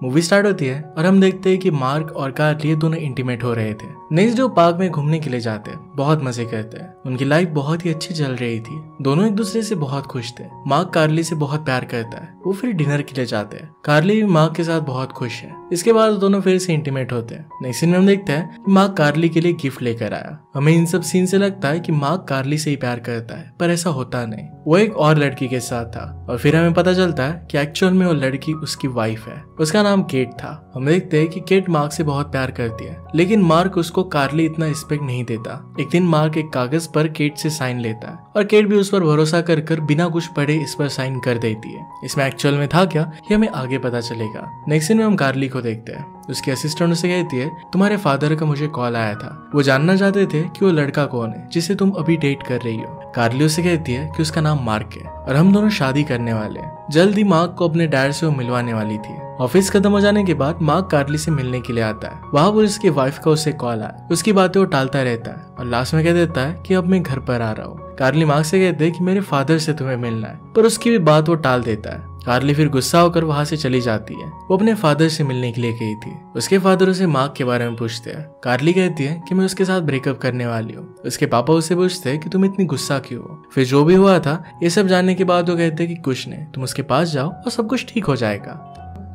Movie start होती है और हम देखते हैं कि मार्क और कार्ली दोनों इंटीमेट हो रहे थे। नेक्स्ट डे पार्क में घूमने के लिए जाते हैं, बहुत मजे करते हैं। उनकी लाइफ बहुत ही अच्छी चल रही थी, दोनों एक दूसरे से बहुत खुश थे। मार्क कार्ली से बहुत प्यार करता है। वो फिर डिनर के लिए जाते हैं। कार्ली भी मार्क के साथ बहुत खुश है। इसके बाद दोनों फिर से इंटीमेट होते हैं। नेक्स्ट सीन में हम देखते हैं कि मार्क कार्ली के लिए गिफ्ट लेकर आया। हमें इन सब सीन से लगता है कि मार्क कार्ली से ही प्यार करता है, पर ऐसा होता नहीं। वो एक और लड़की के साथ था और फिर हमें पता चलता है कि एक्चुअल में वो लड़की उसकी वाइफ है। उसका नाम केट था। हम देखते हैं कि केट मार्क से बहुत प्यार करती है, लेकिन मार्क उसको कार्ली इतना रिस्पेक्ट नहीं देता। एक दिन मार्क एक कागज पर केट से साइन लेता है और केट भी उस पर भरोसा कर बिना कुछ पढ़े इस पर साइन कर देती है। इसमें एक्चुअल में था क्या, ये हमें आगे पता चलेगा। नेक्स्ट सीन में हम कार्ली को देखते हैं। उसकी असिस्टेंट उसे कहती है, तुम्हारे फादर का मुझे कॉल आया था, वो जानना चाहते थे कि वो लड़का कौन है जिसे तुम अभी डेट कर रही हो। कार्ली उसे कहती है कि उसका नाम मार्क है और हम दोनों शादी करने वाले हैं। जल्द ही मार्क को अपने डैड से वो मिलवाने वाली थी। ऑफिस खत्म हो जाने के बाद मार्क कार्ली से मिलने के लिए आता है। वहाँ पर उसकी वाइफ का उसे कॉल आया। उसकी बातें वो टालता रहता है और लास्ट में कह देता है कि अब मैं घर पर आ रहा हूँ। कार्ली मार्क से कहते हैं कि मेरे फादर से तुम्हें मिलना है, पर उसकी भी बात वो टाल देता है। कार्ली फिर गुस्सा होकर वहां से चली जाती है। वो अपने फादर से मिलने के लिए गई थी। उसके फादर उसे मार्क के बारे में पूछते हैं। कार्ली कहती है कि मैं उसके साथ ब्रेकअप करने वाली हूँ। उसके पापा उससे पूछते हैं कि तुम इतनी गुस्सा क्यों हो। फिर जो भी हुआ था ये सब जानने के बाद वो कहते हैं कि कुछ नहीं, तुम उसके पास जाओ और सब कुछ ठीक हो जाएगा।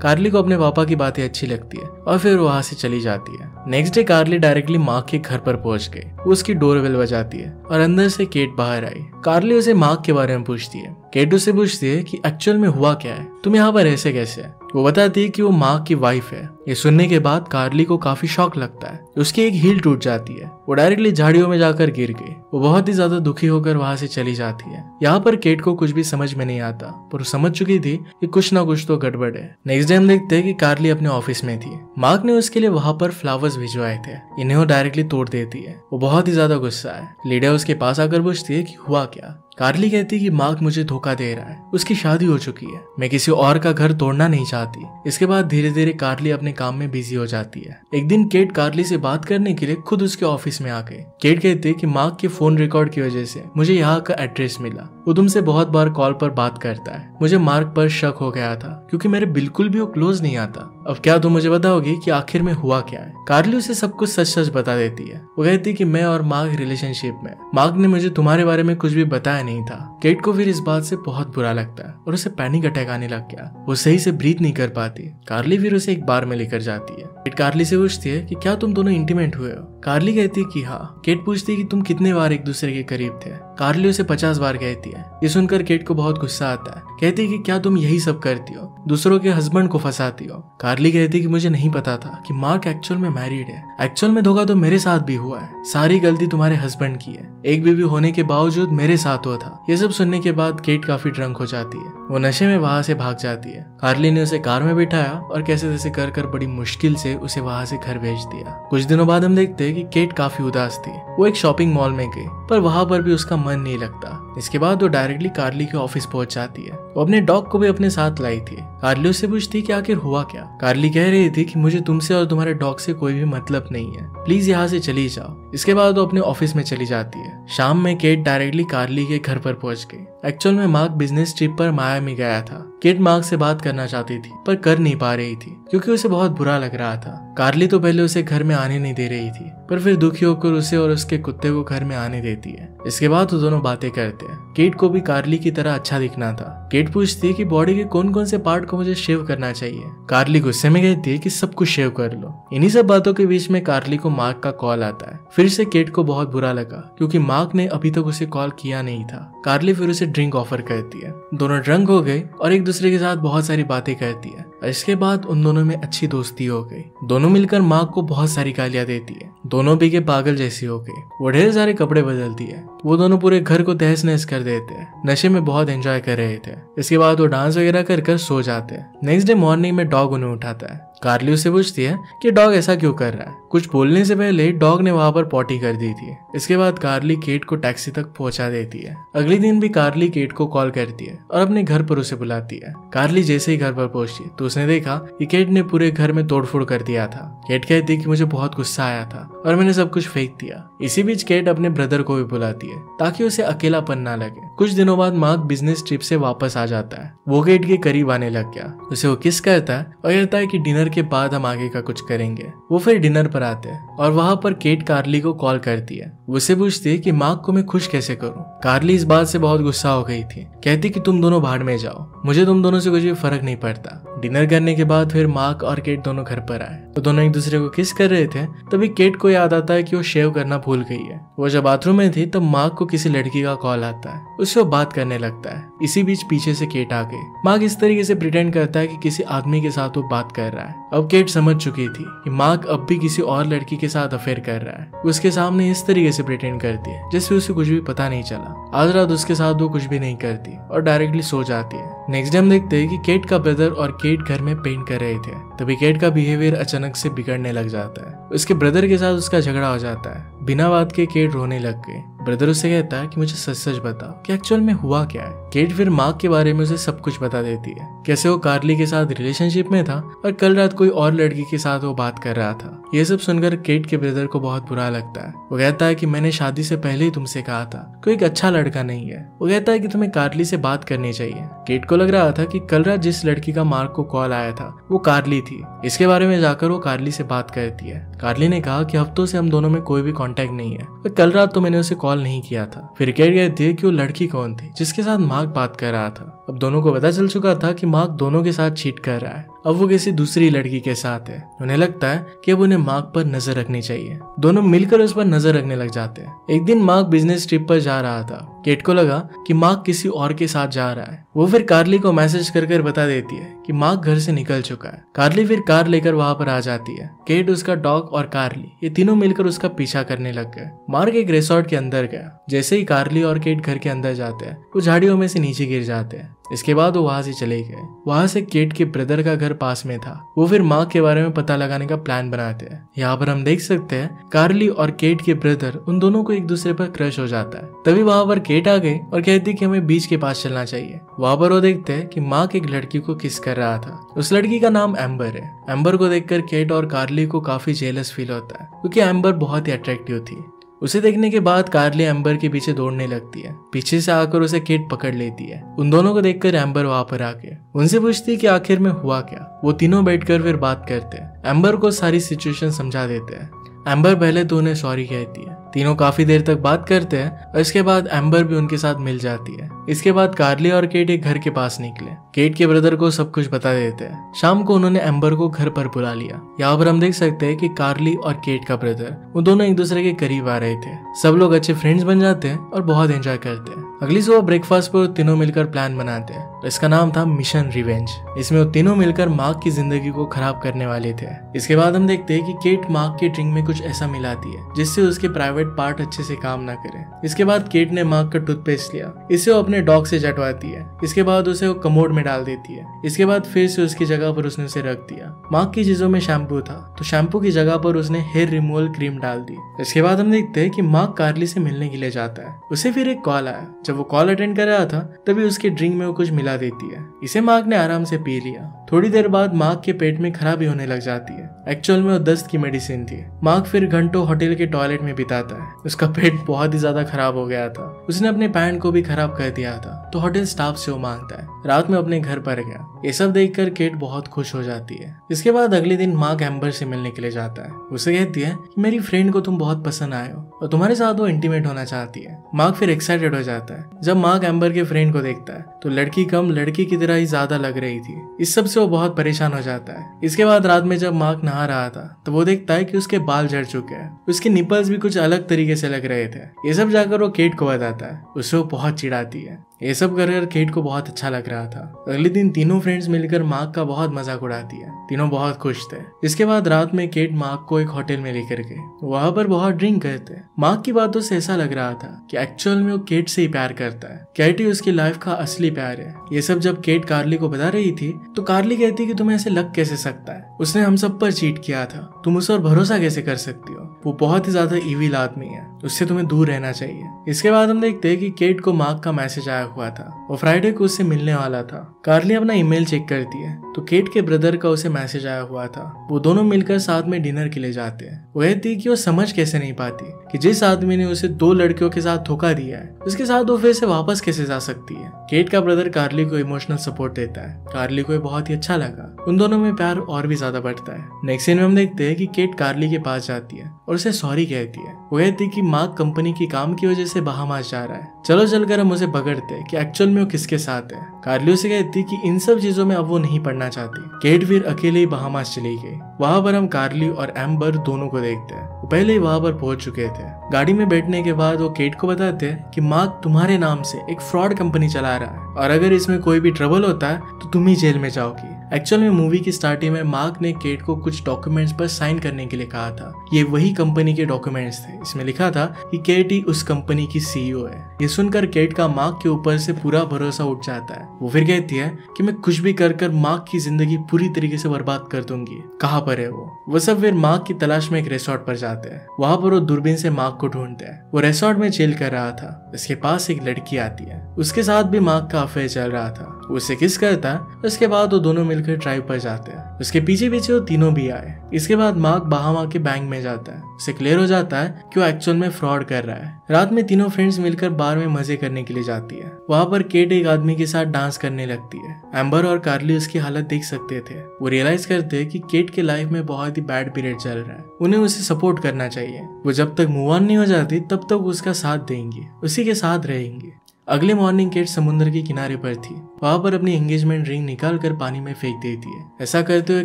कार्ली को अपने पापा की बातें अच्छी लगती है और फिर वहां से चली जाती है। नेक्स्ट डे कार्ली डायरेक्टली मार्क के घर पर पहुंच गई। वो उसकी डोरबेल बजाती है और अंदर से केट बाहर आई। कार्ली उसे मार्क के बारे में पूछती है। केट उसे पूछती है कि एक्चुअल में हुआ क्या है, तुम यहाँ पर ऐसे कैसे है। वो बताती है कि वो मार्क की वाइफ है। ये सुनने के बाद कार्ली को काफी शॉक लगता है। उसकी एक हील टूट जाती है। वो डायरेक्टली झाड़ियों में जाकर गिर गई। वो बहुत ही ज्यादा दुखी होकर वहां से चली जाती है। यहाँ पर केट को कुछ भी समझ में नहीं आता, पर वो समझ चुकी थी कि कुछ ना कुछ तो गड़बड़ है। नेक्स्ट डे हम देखते हैं कि कार्ली अपने ऑफिस में थी। मार्क ने उसके लिए वहां पर फ्लावर्स भिजवाए थे। इन्हें वो डायरेक्टली तोड़ देती है। वो बहुत ही ज्यादा गुस्सा है। लीडा उसके पास आकर पूछती है कि हुआ क्या। कार्ली कहती है कि मार्क मुझे धोखा दे रहा है, उसकी शादी हो चुकी है, मैं किसी और का घर तोड़ना नहीं चाहती। इसके बाद धीरे धीरे कार्ली अपने काम में बिजी हो जाती है। एक दिन केट कार्ली से बात करने के लिए खुद उसके ऑफिस में आ गई। केट कहती है कि मार्क के फोन रिकॉर्ड की वजह से मुझे यहाँ का एड्रेस मिला। वो तुमसे बहुत बार कॉल पर बात करता है। मुझे मार्क पर शक हो गया था क्योंकि मेरे बिल्कुल भी वो क्लोज नहीं आता। अब क्या तुम मुझे बताओगी कि आखिर में हुआ क्या है। कार्ली उसे सब कुछ सच सच बता देती है। वो कहती है कि मैं और मार्क रिलेशनशिप में, मार्क ने मुझे तुम्हारे बारे में कुछ भी बताया नहीं था। केट को फिर इस बात से बहुत बुरा लगता है और उसे पैनिक अटैक आने लग गया। वो सही से ब्रीथ नहीं कर पाती। कार्ली फिर उसे एक बार में लेकर जाती है। केट कार्ली से पूछती है कि क्या तुम दोनों इंटीमेट हुए हो। कार्ली कहती है कि हाँ। केट पूछती है कि तुम कितने बार एक दूसरे के करीब थे। कार्ली उसे 50 बार कहती है। ये सुनकर केट को बहुत गुस्सा आता है। कहती है कि क्या तुम यही सब करती हो, दूसरों के हस्बैंड को फंसाती हो। कार्ली कहती है कि मुझे नहीं पता था कि मार्क एक्चुअल में मैरिड है। एक्चुअल में धोखा तो मेरे साथ भी हुआ है। सारी गलती तुम्हारे हस्बैंड की है। एक बीवी होने के बावजूद मेरे साथ हुआ था। ये सब सुनने के बाद केट काफी ड्रंक हो जाती है। वो नशे में वहां से भाग जाती है। कार्ली ने उसे कार में बिठाया और कैसे तैसे कर बड़ी मुश्किल से उसे वहां से घर भेज दिया। कुछ दिनों बाद हम देखते हैं कि केट काफी उदास थी। वो एक शॉपिंग मॉल में गई, पर वहां पर भी उसका मन नहीं लगता। इसके बाद वो डायरेक्टली कार्ली के ऑफिस पहुंच जाती है। वो अपने डॉग को भी अपने साथ लाई थी। कार्ली उससे पूछती कि आखिर हुआ क्या। कार्ली कह रही थी कि मुझे तुमसे और तुम्हारे डॉग से कोई भी मतलब नहीं है, प्लीज यहाँ से चली जाओ। इसके बाद वो अपने ऑफिस में चली जाती है। शाम में केट डायरेक्टली कार्ली के घर पर पहुंच गई। एक्चुअल में मार्क बिजनेस ट्रिप पर मायामी गया था। केट मार्क से बात करना चाहती थी पर कर नहीं पा रही थी क्योंकि उसे बहुत बुरा लग रहा था। कार्ली तो पहले उसे घर में आने नहीं दे रही थी, पर फिर दुखी होकर उसे और उसके कुत्ते को घर में आने देती है। इसके बाद वो दोनों बातें करते हैं। केट को भी कार्ली की तरह अच्छा दिखना था। केट पूछती है कि बॉडी के कौन कौन से पार्ट को मुझे शेव करना चाहिए। कार्ली गुस्से में कहती है कि सब कुछ शेव कर लो। इन्हीं सब बातों के बीच में कार्ली को मार्क का कॉल आता है। फिर से केट को बहुत बुरा लगा क्योंकि मार्क ने अभी तक उसे कॉल किया नहीं था। कार्ली फिर उसे ड्रिंक ऑफर करती है। दोनों ड्रंक हो गए और एक दूसरे के साथ बहुत सारी बातें करती है। इसके बाद उन दोनों में अच्छी दोस्ती हो गई। दोनों मिलकर मार्क को बहुत सारी गालियां देती है। दोनों भी के पागल जैसी हो गई। वो ढेर सारे कपड़े बदलती है। वो दोनों पूरे घर को तहस नहस कर देते हैं। नशे में बहुत एंजॉय कर रहे थे। इसके बाद वो डांस वगैरह कर सो जाते हैं। नेक्स्ट डे मॉर्निंग में डॉग उन्हें उठाता है। कार्ली उससे पूछती है कि डॉग ऐसा क्यों कर रहा है। कुछ बोलने से पहले डॉग ने वहां पर पॉटी कर दी थी। इसके बाद कार्ली केट को टैक्सी तक पहुंचा देती है। अगले दिन भी कार्ली केट को कॉल करती है और अपने घर पर उसे बुलाती है। कार्ली जैसे ही घर पर पहुंची तो उसने देखा कि केट ने पूरे घर में तोड़फोड़ कर दिया था। केट कहती है कि मुझे बहुत गुस्सा आया था और मैंने सब कुछ फेंक दिया। इसी बीच केट अपने ब्रदर को भी बुलाती है ताकि उसे अकेलापन ना लगे। कुछ दिनों बाद मार्क बिजनेस ट्रिप से वापस आ जाता है। वो केट के करीब आने लग गया। उसे वो किस करता है और कहता है कि डिनर के बाद हम आगे का कुछ करेंगे। वो फिर डिनर पर आते हैं और वहां पर केट कार्ली को कॉल करती है। उससे पूछती है कि मार्क को मैं खुश कैसे करूं। कार्ली इस बात से बहुत गुस्सा हो गई थी। कहती कि तुम दोनों भाड़ में जाओ, मुझे तुम दोनों से कुछ भी फर्क नहीं पड़ता। डिनर करने के बाद फिर मार्क और केट दोनों घर पर आए। तो दोनों एक दूसरे को किस कर रहे थे। तभी केट को याद आता है कि वो शेव करना भूल गई है। वो जब बाथरूम में थी तब मार्क को किसी लड़की का कॉल आता है। उससे वो बात करने लगता है। इसी बीच पीछे से केट आ गई। मार्क इस तरीके से प्रिटेंड करता है कि किसी आदमी के साथ वो बात कर रहा है। अब केट समझ चुकी थी कि मार्क अब भी किसी और लड़की के साथ अफेयर कर रहा है। उसके सामने इस तरीके से प्रिटेंड करती है जैसे उसे कुछ भी पता नहीं चला। आज रात उसके साथ वो कुछ भी नहीं करती और डायरेक्टली सो जाती है। नेक्स्ट डे हम देखते हैं कि केट का ब्रदर और केट घर में पेंट कर रहे थे। तभी केट का बिहेवियर अचानक से बिगड़ने लग जाता है। उसके ब्रदर के साथ उसका झगड़ा हो जाता है। बिना बात के केट रोने लग गई। ब्रदर उससे कहता है कि मुझे सच सच बताओ कि एक्चुअल में हुआ क्या है। केट फिर मार्क के बारे में उसे सब कुछ बता देती है, कैसे वो कार्ली के साथ रिलेशनशिप में था और कल रात कोई और लड़की के साथ वो बात कर रहा था। ये सब सुनकर केट के ब्रदर को बहुत बुरा लगता है। वो कहता है कि मैंने शादी से पहले ही तुमसे कहा था कोई एक अच्छा लड़का नहीं है। वो कहता है कि तुम्हें कार्ली से बात करनी चाहिए। केट को लग रहा था कि कल रात जिस लड़की का मार्क को कॉल आया था वो कार्ली थी। इसके बारे में जाकर वो कार्ली से बात करती है। कार्ली ने कहा कि हफ्तों से हम दोनों में कोई भी कांटेक्ट नहीं है और कल रात तो मैंने उसे कॉल नहीं किया था। फिर केट कहती है कि वो लड़की कौन थी जिसके साथ मार्क बात कर रहा था। अब दोनों को पता चल चुका था कि मार्क दोनों के साथ चीट कर रहा है। अब वो किसी दूसरी लड़की के साथ है। उन्हें लगता है कि अब उन्हें मार्क पर नजर रखनी चाहिए। दोनों मिलकर उस पर नजर रखने लग जाते हैं। एक दिन मार्क बिजनेस ट्रिप पर जा रहा था। केट को लगा कि मार्क किसी और के साथ जा रहा है। वो फिर कार्ली को मैसेज कर बता देती है कि मार्क घर से निकल चुका है। कार्ली फिर कार लेकर वहां पर आ जाती है। केट, उसका डॉग और कार्ली ये तीनों मिलकर उसका पीछा करने लग गए। मार्क एक रिसोर्ट के अंदर गया। जैसे ही कार्ली और केट घर के अंदर जाते हैं वो झाड़ियों में से नीचे गिर जाते हैं। इसके बाद वो वहां से चले गए। वहां से केट के ब्रदर का घर पास में था। वो फिर मार्क के बारे में पता लगाने का प्लान बनाते हैं। यहाँ पर हम देख सकते हैं कार्ली और केट के ब्रदर उन दोनों को एक दूसरे पर क्रश हो जाता है। तभी वहां पर केट आ गई और कहती कि हमें बीच के पास चलना चाहिए। वहां पर वो देखते हैं कि मार्क एक लड़की को किस कर रहा था। उस लड़की का नाम एम्बर है। एम्बर को देखकर केट और कार्ली को काफी जेलस फील होता है क्योंकि एम्बर बहुत ही अट्रैक्टिव थी। उसे देखने के बाद कार्ली एम्बर के पीछे दौड़ने लगती है। पीछे से आकर उसे केट पकड़ लेती है। उन दोनों को देखकर एम्बर वहां पर आके उनसे पूछती है कि आखिर में हुआ क्या। वो तीनों बैठकर फिर बात करते हैं। एम्बर को सारी सिचुएशन समझा देते हैं। एम्बर पहले तो उन्हें सॉरी कहती है। तीनों काफी देर तक बात करते हैं और इसके बाद एम्बर भी उनके साथ मिल जाती है। इसके बाद कार्ली और केट एक घर के पास निकले। केट के ब्रदर को सब कुछ बता देते हैं। शाम को उन्होंने एम्बर को घर पर बुला लिया। यहाँ पर हम देख सकते हैं कि कार्ली और केट का ब्रदर वो दोनों एक दूसरे के करीब आ रहे थे। सब लोग अच्छे फ्रेंड्स बन जाते हैं और बहुत एंजॉय करते हैं। अगली सुबह ब्रेकफास्ट पर तीनों मिलकर प्लान बनाते हैं। इसका नाम था मिशन रिवेंज। इसमें वो तीनों मिलकर मार्क की जिंदगी को खराब करने वाले थे। इसके बाद हम देखते हैं कि केट मार्क के ड्रिंक में कुछ ऐसा मिलाती है जिससे उसके प्राइवेट पार्ट अच्छे से काम ना करे। इसके बाद केट ने मार्क का टूथपेस्ट लिया। इसे वो अपने डॉग से चटवाती है। इसके बाद उसे वो कमोड में डाल देती है। इसके बाद फिर से उसकी जगह पर उसने उसे रख दिया। मार्क की चीजों में शैम्पू था तो शैम्पू की जगह पर उसने हेयर रिमूवल क्रीम डाल दी। इसके बाद हम देखते हैं कि मार्क कार्ली से मिलने के लिए जाता है। उसे फिर एक कॉल आया। जब वो कॉल अटेंड कर रहा था तभी उसके ड्रिंक में वो कुछ मिला देती है। इसे मार्क ने आराम से पी लिया। थोड़ी देर बाद मार्क के पेट में खराबी होने लग जाती है। एक्चुअल में वो दस्त की मेडिसिन थी। मार्क फिर घंटों होटल के टॉयलेट में बिताता है। उसका पेट बहुत ही ज्यादा खराब हो गया था। उसने अपने पैंट को भी खराब कर दिया था तो होटल स्टाफ से वो मांगता है। रात में अपने घर पर गया। ये सब देखकर केट बहुत खुश हो जाती है। इसके बाद अगले दिन मार्क एम्बर से मिलने के लिए जाता है। उसे कहती है कि मेरी फ्रेंड को तुम बहुत पसंद आए हो और तुम्हारे साथ वो इंटीमेट होना चाहती है। मार्क फिर एक्साइटेड हो जाता है। जब मार्क एम्बर के फ्रेंड को देखता है तो लड़की कम लड़की की तरह ही ज्यादा लग रही थी। इस सब से वो बहुत परेशान हो जाता है। इसके बाद रात में जब मार्क नहा रहा था तो वो देखता है कि उसके बाल झड़ चुके हैं। उसके निपल्स भी कुछ अलग तरीके से लग रहे थे। ये सब जाकर वो केट को बताता है। उससे वो बहुत चिढ़ाती है। ये सब कर केट को बहुत अच्छा लग रहा था। अगले दिन तीनों फ्रेंड्स मिलकर मार्क का बहुत मजाक उड़ाती है। तीनों बहुत खुश थे। इसके बाद रात में केट मार्क को एक होटल में लेकर गए। वहां पर बहुत ड्रिंक करते हैं। मार्क की बातों से ऐसा लग रहा था कि एक्चुअल में वो केट से ही प्यार करता है। केट ही उसकी लाइफ का असली प्यार है। ये सब जब केट कार्ली को बता रही थी तो कार्ली कहती कि तुम्हें ऐसे लग कैसे सकता है, उसने हम सब पर चीट किया था, तुम उस पर भरोसा कैसे कर सकती हो, वो बहुत ही ज्यादा इविल आदमी है, उससे तुम्हें दूर रहना चाहिए। इसके बाद हम देखते हैं कि केट को मार्क का मैसेज आया हुआ था। वो फ्राइडे को उससे मिलने वाला था। कार्ली अपना ईमेल चेक करती है तो केट के ब्रदर का उसे मैसेज आया हुआ था। वो दोनों मिलकर साथ में डिनर के लिए जाते हैं। वो कहती कि वो समझ कैसे नहीं पाती कि जिस आदमी ने उसे 2 लड़कियों के साथ धोखा दिया है उसके साथ वो फिर से वापस कैसे जा सकती है। केट का ब्रदर कार्ली को इमोशनल सपोर्ट देता है। कार्ली को बहुत ही अच्छा लगा। उन दोनों में प्यार और भी ज्यादा बढ़ता है। नेक्स्ट सीन में हम देखते हैं कि केट कार्ली के पास जाती है और उसे सॉरी कहती है। वो कहती है कि मार्क कंपनी की काम की वजह से बहामास जा रहा है, चलो चलकर हम उसे पकड़ते हैं कि एक्चुअल में वो किसके साथ है। कार्ली उसे कहती कि इन सब चीजों में अब वो नहीं पढ़ना चाहती। केट फिर अकेले ही बहामास चली गई। वहां पर हम कार्ली और एम्बर दोनों को देखते हैं। वो पहले ही वहां पर पहुंच चुके थे। गाड़ी में बैठने के बाद वो केट को बताते हैं कि मार्क तुम्हारे नाम से एक फ्रॉड कंपनी चला रहा है और अगर इसमें कोई भी ट्रबल होता है तो तुम ही जेल में जाओगी। एक्चुअल में मूवी की स्टार्टिंग में मार्क ने केट को कुछ डॉक्यूमेंट्स पर साइन करने के लिए कहा था। ये वही कंपनी के डॉक्यूमेंट्स थे। इसमें लिखा था कि केट ही उस कंपनी की सीईओ है। ये सुनकर केट का मार्क के ऊपर से पूरा भरोसा उठ जाता है। वो फिर कहती है कि मैं कुछ भी कर मार्क की जिंदगी पूरी तरीके से बर्बाद कर दूंगी। कहाँ पर है वो सब फिर मार्क की तलाश में एक रिसोर्ट पर जाते हैं। वहां पर वो दूरबीन से मार्क को ढूंढते हैं। वो रिसोर्ट में चिल कर रहा था। इसके पास एक लड़की आती है। उसके साथ भी मार्क का अफेयर चल रहा था। उससे किस करता है। उसके बाद वो दोनों मिलकर ड्राइव पर जाते हैं। उसके पीछे पीछे वो तीनों भी आए। इसके बाद मार्क बहामा के बैंक में जाता है। उसे क्लियर हो जाता है कि वो एक्चुअल में फ्रॉड कर रहा है। रात में तीनों फ्रेंड्स मिलकर बार में मजे करने के लिए जाती है। वहां पर केट एक आदमी के साथ डांस करने लगती है। एम्बर और कार्ली उसकी हालत देख सकते थे। वो रियलाइज करते हैं कि केट के लाइफ में बहुत ही बैड पीरियड चल रहा है। उन्हें उसे सपोर्ट करना चाहिए। वो जब तक मूव ऑन नहीं हो जाती तब तक उसका साथ देंगी, उसी के साथ रहेंगी। अगले मॉर्निंग केट समुद्र के किनारे पर थी। वहां पर अपनी एंगेजमेंट रिंग निकाल कर पानी में फेंक देती है। ऐसा करते हुए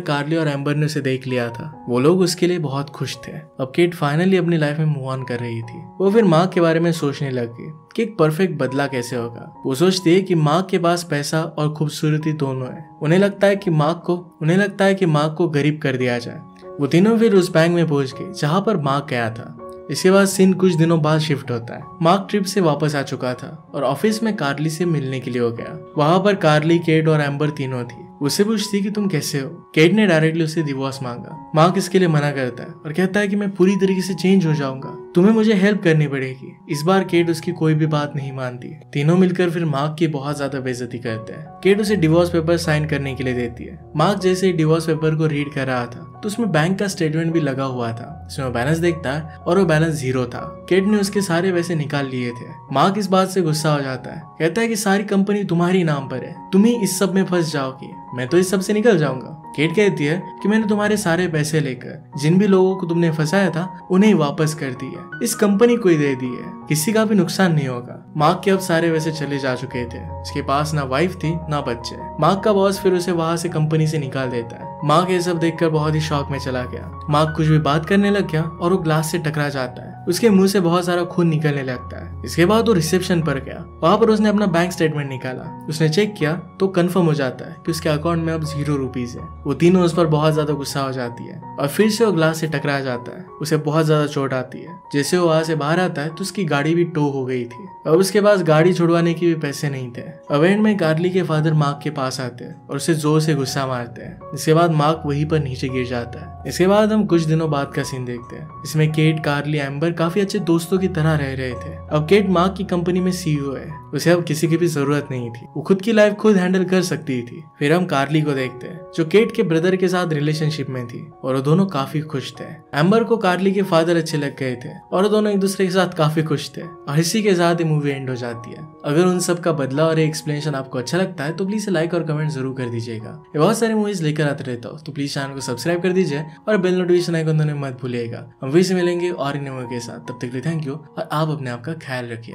कार्ली और एम्बर ने उसे देख लिया था। वो लोग उसके लिए बहुत खुश थे। अब केट फाइनली अपनी लाइफ में मूव ऑन कर रही थी। वो फिर मार्क के बारे में सोचने लग गई कि एक परफेक्ट बदला कैसे होगा। वो सोचती है कि मार्क के पास पैसा और खूबसूरती दोनों है। उन्हें लगता है कि मार्क को गरीब कर दिया जाए। वो तीनों फिर उस बैंक में पहुंच गए जहाँ पर मार्क गया था। इसके बाद सीन कुछ दिनों बाद शिफ्ट होता है। मार्क ट्रिप से वापस आ चुका था और ऑफिस में कार्ली से मिलने के लिए हो गया। वहां पर कार्ली, केट और एम्बर तीनों थी। उससे पूछती कि तुम कैसे हो। केट ने डायरेक्टली उससे डिवोर्स मांगा। मार्क इसके लिए मना करता है और कहता है कि मैं पूरी तरीके से चेंज हो जाऊंगा, तुम्हें मुझे हेल्प करनी पड़ेगी। इस बार केट उसकी कोई भी बात नहीं मानती। तीनों मिलकर फिर मार्क की बहुत ज्यादा बेइज्जती करते हैं। केट उसे डिवोर्स पेपर साइन करने के लिए देती है। मार्क जैसे ही डिवोर्स पेपर को रीड कर रहा था तो उसमें बैंक का स्टेटमेंट भी लगा हुआ था। उसमें बैलेंस देखता है और वो बैलेंस 0 था। केट ने उसके सारे पैसे निकाल लिए थे। मार्क इस बात से गुस्सा हो जाता है। कहता है कि सारी कंपनी तुम्हारी नाम पर है, तुम ही इस सब में फंस जाओगी, मैं तो इस सब से निकल जाऊंगा। केट कहती है कि मैंने तुम्हारे सारे पैसे लेकर जिन भी लोगों को तुमने फंसाया था उन्हें वापस कर दिया, इस कंपनी को ही दे दी है, किसी का भी नुकसान नहीं होगा। मार्क के अब सारे पैसे चले जा चुके थे। उसके पास ना वाइफ थी ना बच्चे। मार्क का बॉस फिर उसे वहां से कंपनी से निकाल देता है। मार्क ये सब देखकर बहुत ही शॉक में चला गया। मार्क कुछ भी बात करने लग गया और वो ग्लास से टकरा जाता है। उसके मुंह से बहुत सारा खून निकलने लगता है। इसके बाद वो रिसेप्शन पर गया। वहां पर उसने अपना बैंक स्टेटमेंट निकाला। उसने चेक किया तो कंफर्म हो जाता है कि उसके अकाउंट में अब 0 रुपीज है। वो तीनों उस पर बहुत ज्यादा गुस्सा हो जाती है और फिर से वो ग्लास से टकरा जाता है। उसे बहुत ज्यादा चोट आती है। जैसे वो वहां से बाहर आता है तो उसकी गाड़ी भी टो हो गई थी। अब उसके पास गाड़ी छुड़वाने के भी पैसे नहीं थे। अब एंड में कार्ली के फादर मार्क के पास आते हैं और उसे जोर से गुस्सा मारते हैं। इसके बाद मार्क वहीं पर नीचे गिर जाता है। इसके बाद हम कुछ दिनों बाद का सीन देखते हैं। इसमें केट, कार्ली, एम्बर काफी अच्छे दोस्तों की तरह रह रहे थे। अब केट मार्क की कंपनी में सीईओ है। उसे अब किसी की भी जरूरत नहीं थी। वो खुद की लाइफ खुद हैंडल कर सकती थी। फिर हम कार्ली को देखते हैं जो केट के ब्रदर के साथ रिलेशनशिप में थी और वो दोनों काफी खुश थे। एम्बर को कार्ली के फादर अच्छे लग गए थे और वो दोनों एक दूसरे के साथ काफी खुश थे और इसी के साथ ही मूवी एंड हो जाती है। अगर उन सब का बदला और एक्सप्लेनेशन आपको अच्छा लगता है तो प्लीज लाइक और कमेंट जरूर कर दीजिएगा। ये बहुत सारी मूवीज लेकर आते रहता हूँ तो प्लीज चैनल को सब्सक्राइब कर दीजिए और बेल नोटिफिकेशन आइकन दबाना मत भूलिएगा। हम फिर से मिलेंगे और इन मूवी के साथ। तब तक के लिए थैंक यू और आप अपने आप का ख्याल रखिए।